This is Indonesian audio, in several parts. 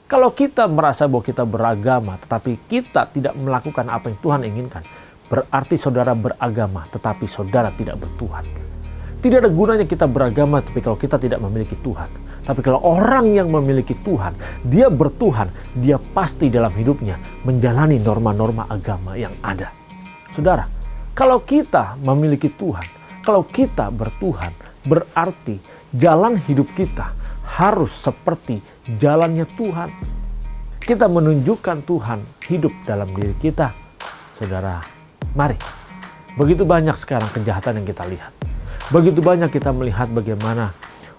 Kalau kita merasa bahwa kita beragama, tetapi kita tidak melakukan apa yang Tuhan inginkan, berarti saudara beragama, tetapi saudara tidak bertuhan. Tidak ada gunanya kita beragama, tapi kalau kita tidak memiliki Tuhan. Tapi kalau orang yang memiliki Tuhan, dia bertuhan, dia pasti dalam hidupnya menjalani norma-norma agama yang ada. Saudara, kalau kita memiliki Tuhan, kalau kita bertuhan, berarti jalan hidup kita harus seperti jalannya Tuhan. Kita menunjukkan Tuhan hidup dalam diri kita. Saudara, mari. Begitu banyak sekarang kejahatan yang kita lihat. Begitu banyak kita melihat bagaimana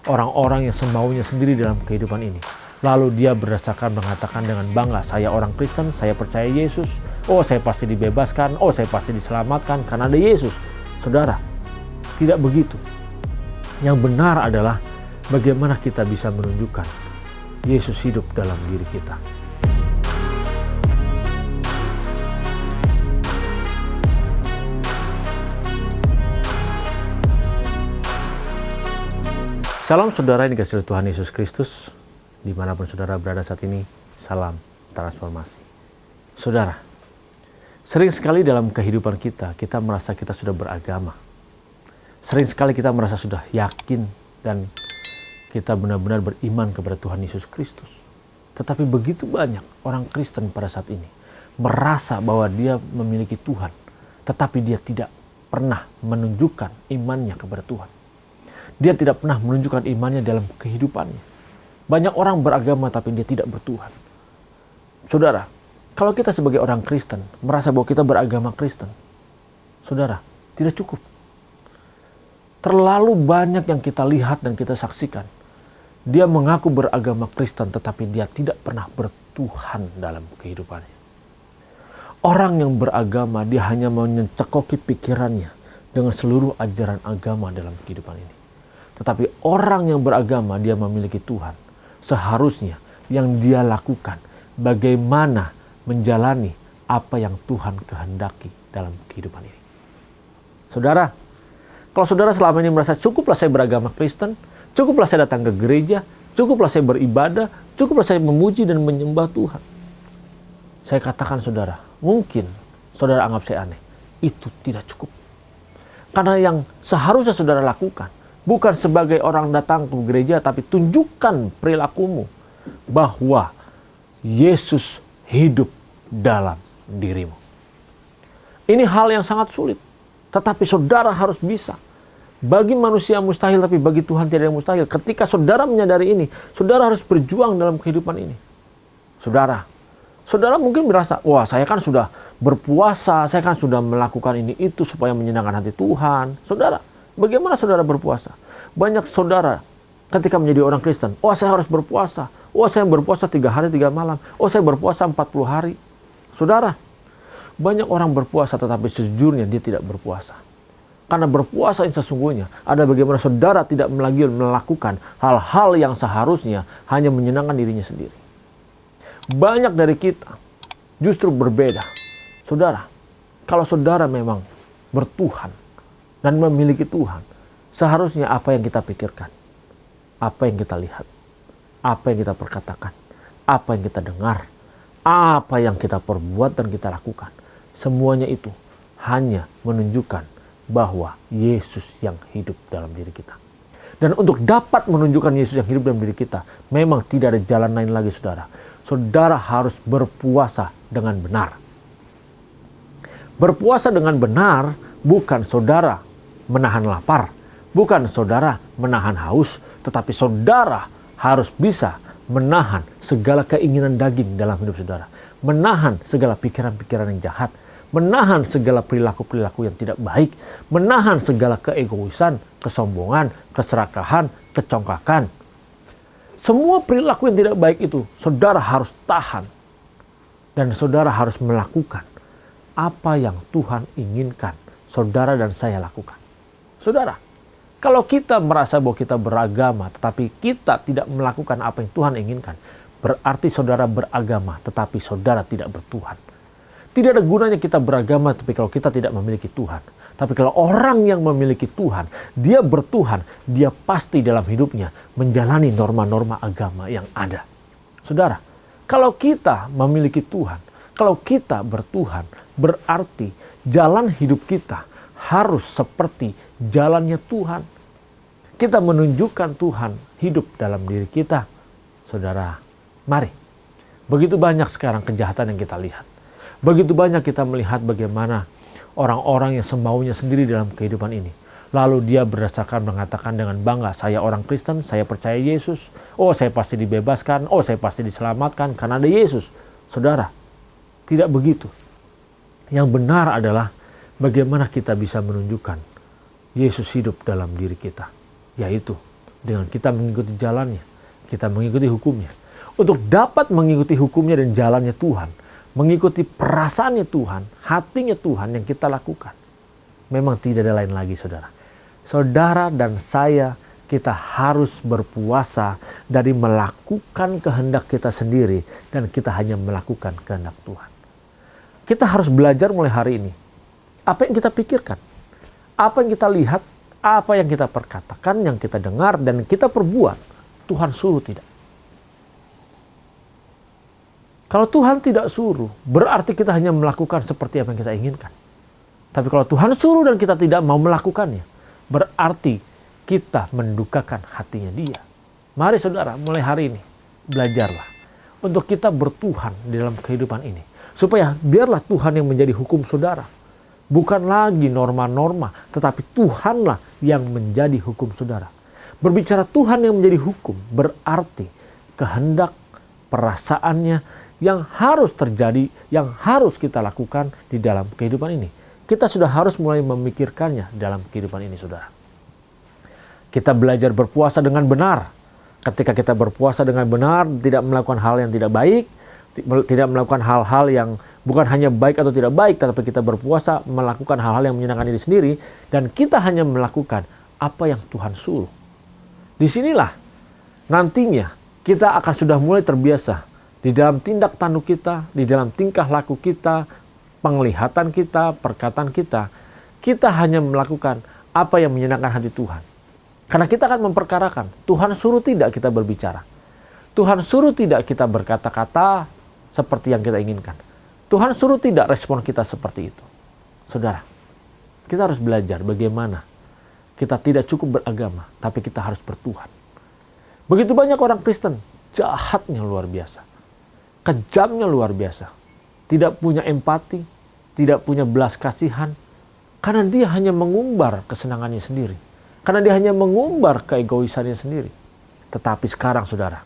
orang-orang yang semaunya sendiri dalam kehidupan ini. Lalu dia berdasarkan mengatakan dengan bangga, saya orang Kristen, saya percaya Yesus. Oh, saya pasti dibebaskan. Oh, saya pasti diselamatkan karena ada Yesus. Saudara, tidak begitu. Yang benar adalah bagaimana kita bisa menunjukkan Yesus hidup dalam diri kita. Salam saudara yang dikasihi Tuhan Yesus Kristus. Dimanapun saudara berada saat ini, salam transformasi. Saudara, sering sekali dalam kehidupan kita merasa kita sudah beragama. Sering sekali kita merasa sudah yakin dan kita benar-benar beriman kepada Tuhan Yesus Kristus. Tetapi begitu banyak orang Kristen pada saat ini merasa bahwa dia memiliki Tuhan, tetapi dia tidak pernah menunjukkan imannya kepada Tuhan. Dia tidak pernah menunjukkan imannya dalam kehidupannya. Banyak orang beragama tapi dia tidak bertuhan. Saudara, kalau kita sebagai orang Kristen merasa bahwa kita beragama Kristen, saudara, tidak cukup. Terlalu banyak yang kita lihat dan kita saksikan. Dia mengaku beragama Kristen tetapi dia tidak pernah bertuhan dalam kehidupannya. Orang yang beragama dia hanya mencekoki pikirannya dengan seluruh ajaran agama dalam kehidupan ini. Tetapi orang yang beragama dia memiliki Tuhan. Seharusnya yang dia lakukan bagaimana menjalani apa yang Tuhan kehendaki dalam kehidupan ini. Saudara, kalau saudara selama ini merasa cukuplah saya beragama Kristen, cukuplah saya datang ke gereja, cukuplah saya beribadah, cukuplah saya memuji dan menyembah Tuhan. Saya katakan saudara, mungkin saudara anggap saya aneh. Itu tidak cukup. Karena yang seharusnya saudara lakukan bukan sebagai orang datang ke gereja, tapi tunjukkan perilakumu bahwa Yesus hidup dalam dirimu. Ini hal yang sangat sulit, tetapi saudara harus bisa. Bagi manusia mustahil, tapi bagi Tuhan tidak ada yang mustahil. Ketika saudara menyadari ini, saudara harus berjuang dalam kehidupan ini. Saudara mungkin berasa, wah saya kan sudah berpuasa, saya kan sudah melakukan ini itu supaya menyenangkan hati Tuhan. Saudara, bagaimana saudara berpuasa? Banyak saudara ketika menjadi orang Kristen, oh saya harus berpuasa. Oh saya berpuasa 3 hari 3 malam. Oh saya berpuasa 40 hari. Saudara, banyak orang berpuasa tetapi sejujurnya dia tidak berpuasa. Karena berpuasa yang sesungguhnya ada bagaimana saudara tidak lagi melakukan hal-hal yang seharusnya hanya menyenangkan dirinya sendiri. Banyak dari kita justru berbeda. Saudara, kalau saudara memang bertuhan dan memiliki Tuhan, seharusnya apa yang kita pikirkan, apa yang kita lihat, apa yang kita perkatakan, apa yang kita dengar, apa yang kita perbuat dan kita lakukan, semuanya itu hanya menunjukkan bahwa Yesus yang hidup dalam diri kita. Dan untuk dapat menunjukkan Yesus yang hidup dalam diri kita, memang tidak ada jalan lain lagi saudara. Saudara harus berpuasa dengan benar. Berpuasa dengan benar bukan saudara menahan lapar, bukan saudara menahan haus, tetapi saudara harus bisa menahan segala keinginan daging dalam hidup saudara. Menahan segala pikiran-pikiran yang jahat, menahan segala perilaku-perilaku yang tidak baik, menahan segala keegoisan, kesombongan, keserakahan, kecongkakan. Semua perilaku yang tidak baik itu saudara harus tahan. Dan saudara harus melakukan apa yang Tuhan inginkan saudara dan saya lakukan. Saudara, kalau kita merasa bahwa kita beragama tetapi kita tidak melakukan apa yang Tuhan inginkan, berarti saudara beragama tetapi saudara tidak bertuhan. Tidak ada gunanya kita beragama tapi kalau kita tidak memiliki Tuhan. Tapi kalau orang yang memiliki Tuhan, dia bertuhan, dia pasti dalam hidupnya menjalani norma-norma agama yang ada. Saudara, Kalau kita memiliki Tuhan, kalau kita berTuhan, berarti jalan hidup kita harus seperti jalannya Tuhan. Kita menunjukkan Tuhan hidup dalam diri kita. Saudara, mari. Begitu banyak sekarang kejahatan yang kita lihat. Begitu banyak kita melihat bagaimana orang-orang yang semaunya sendiri dalam kehidupan ini. Lalu dia berdasarkan mengatakan dengan bangga, saya orang Kristen, saya percaya Yesus. Oh, saya pasti dibebaskan, oh saya pasti diselamatkan karena ada Yesus. Saudara, tidak begitu. Yang benar adalah bagaimana kita bisa menunjukkan Yesus hidup dalam diri kita. Yaitu dengan kita mengikuti jalannya, kita mengikuti hukumnya. Untuk dapat mengikuti hukumnya dan jalannya Tuhan, mengikuti perasaannya Tuhan, hatinya Tuhan yang kita lakukan. Memang tidak ada lain lagi, saudara. Saudara dan saya, kita harus berpuasa dari melakukan kehendak kita sendiri dan kita hanya melakukan kehendak Tuhan. Kita harus belajar mulai hari ini. Apa yang kita pikirkan, apa yang kita lihat, apa yang kita perkatakan, yang kita dengar dan kita perbuat, Tuhan suruh tidak. Kalau Tuhan tidak suruh, berarti kita hanya melakukan seperti apa yang kita inginkan. Tapi kalau Tuhan suruh dan kita tidak mau melakukannya, berarti kita mendukakan hatinya Dia. Mari saudara, mulai hari ini, belajarlah untuk kita berTuhan di dalam kehidupan ini. Supaya biarlah Tuhan yang menjadi hukum saudara. Bukan lagi norma-norma, tetapi Tuhanlah yang menjadi hukum saudara. Berbicara Tuhan yang menjadi hukum, berarti kehendak perasaannya yang harus terjadi, yang harus kita lakukan di dalam kehidupan ini. Kita sudah harus mulai memikirkannya dalam kehidupan ini, saudara. Kita belajar berpuasa dengan benar. Ketika kita berpuasa dengan benar, tidak melakukan hal yang tidak baik, tidak melakukan hal-hal yang bukan hanya baik atau tidak baik, tetapi kita berpuasa melakukan hal-hal yang menyenangkan diri sendiri, dan kita hanya melakukan apa yang Tuhan suruh. Disinilah nantinya kita akan sudah mulai terbiasa di dalam tindak tanduk kita, di dalam tingkah laku kita, penglihatan kita, perkataan kita. Kita hanya melakukan apa yang menyenangkan hati Tuhan. Karena kita akan memperkarakan, Tuhan suruh tidak kita berbicara. Tuhan suruh tidak kita berkata-kata seperti yang kita inginkan. Tuhan suruh tidak respon kita seperti itu. Saudara, kita harus belajar bagaimana kita tidak cukup beragama, tapi kita harus berTuhan. Begitu banyak orang Kristen, jahatnya luar biasa. Kejamnya luar biasa. Tidak punya empati, tidak punya belas kasihan. Karena dia hanya mengumbar kesenangannya sendiri. Karena dia hanya mengumbar keegoisannya sendiri. Tetapi sekarang saudara,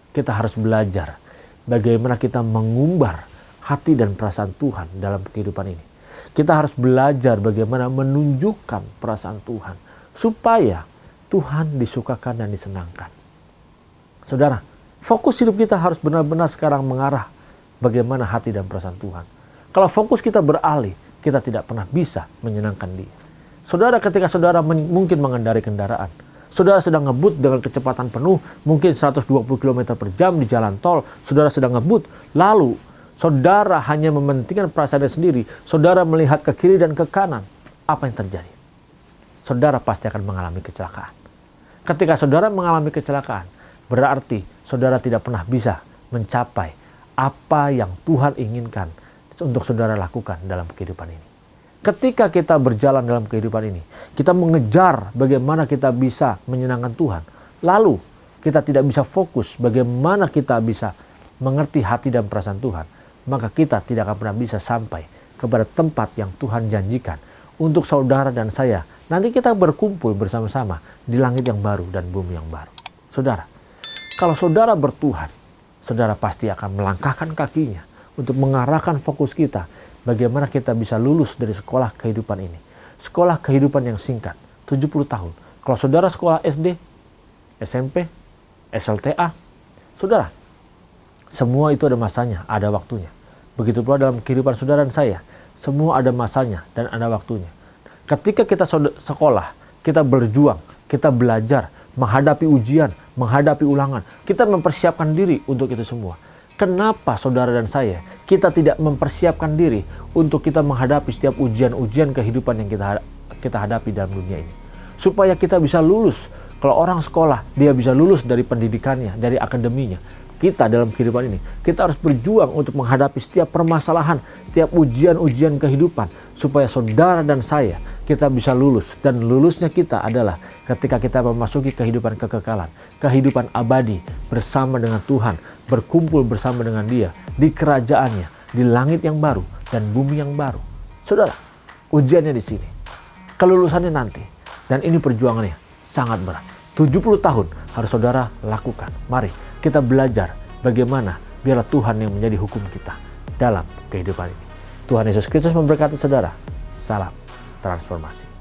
kita harus belajar bagaimana kita mengumbar hati dan perasaan Tuhan dalam kehidupan ini. Kita harus belajar bagaimana menunjukkan perasaan Tuhan supaya Tuhan disukakan dan disenangkan. Saudara, fokus hidup kita harus benar-benar sekarang mengarah bagaimana hati dan perasaan Tuhan. Kalau fokus kita beralih, kita tidak pernah bisa menyenangkan Dia. Saudara, ketika saudara mungkin mengendarai kendaraan, saudara sedang ngebut dengan kecepatan penuh, mungkin 120 km per jam di jalan tol, saudara sedang ngebut, lalu saudara hanya mementingkan perasaannya sendiri, saudara melihat ke kiri dan ke kanan, apa yang terjadi? Saudara pasti akan mengalami kecelakaan. Ketika saudara mengalami kecelakaan, berarti saudara tidak pernah bisa mencapai apa yang Tuhan inginkan untuk saudara lakukan dalam kehidupan ini. Ketika kita berjalan dalam kehidupan ini, kita mengejar bagaimana kita bisa menyenangkan Tuhan. Lalu kita tidak bisa fokus bagaimana kita bisa mengerti hati dan perasaan Tuhan. Maka kita tidak akan pernah bisa sampai kepada tempat yang Tuhan janjikan untuk saudara dan saya. Nanti kita berkumpul bersama-sama di langit yang baru dan bumi yang baru. Saudara, kalau saudara berTuhan, saudara pasti akan melangkahkan kakinya untuk mengarahkan fokus kita bagaimana kita bisa lulus dari sekolah kehidupan ini. Sekolah kehidupan yang singkat, 70 tahun. Kalau saudara sekolah SD, SMP, SLTA, saudara, semua itu ada masanya, ada waktunya. Begitu pula dalam kehidupan saudara dan saya, semua ada masanya dan ada waktunya. Ketika kita sekolah, kita berjuang, kita belajar, menghadapi ujian, menghadapi ulangan, kita mempersiapkan diri untuk itu semua. Kenapa saudara dan saya, kita tidak mempersiapkan diri untuk kita menghadapi setiap ujian-ujian kehidupan yang kita hadapi dalam dunia ini. Supaya kita bisa lulus. Kalau orang sekolah, dia bisa lulus dari pendidikannya, dari akademinya. kita dalam kehidupan ini. Kita harus berjuang untuk menghadapi setiap permasalahan, setiap ujian-ujian kehidupan, supaya saudara dan saya, kita bisa lulus. Dan lulusnya kita adalah ketika kita memasuki kehidupan kekekalan, kehidupan abadi bersama dengan Tuhan, berkumpul bersama dengan Dia di kerajaannya, di langit yang baru dan bumi yang baru. Saudara, ujiannya di sini, kelulusannya nanti, dan ini perjuangannya sangat berat. 70 tahun harus saudara lakukan. Mari kita belajar bagaimana biarlah Tuhan yang menjadi hukum kita dalam kehidupan ini. Tuhan Yesus Kristus memberkati saudara. Salam transformasi.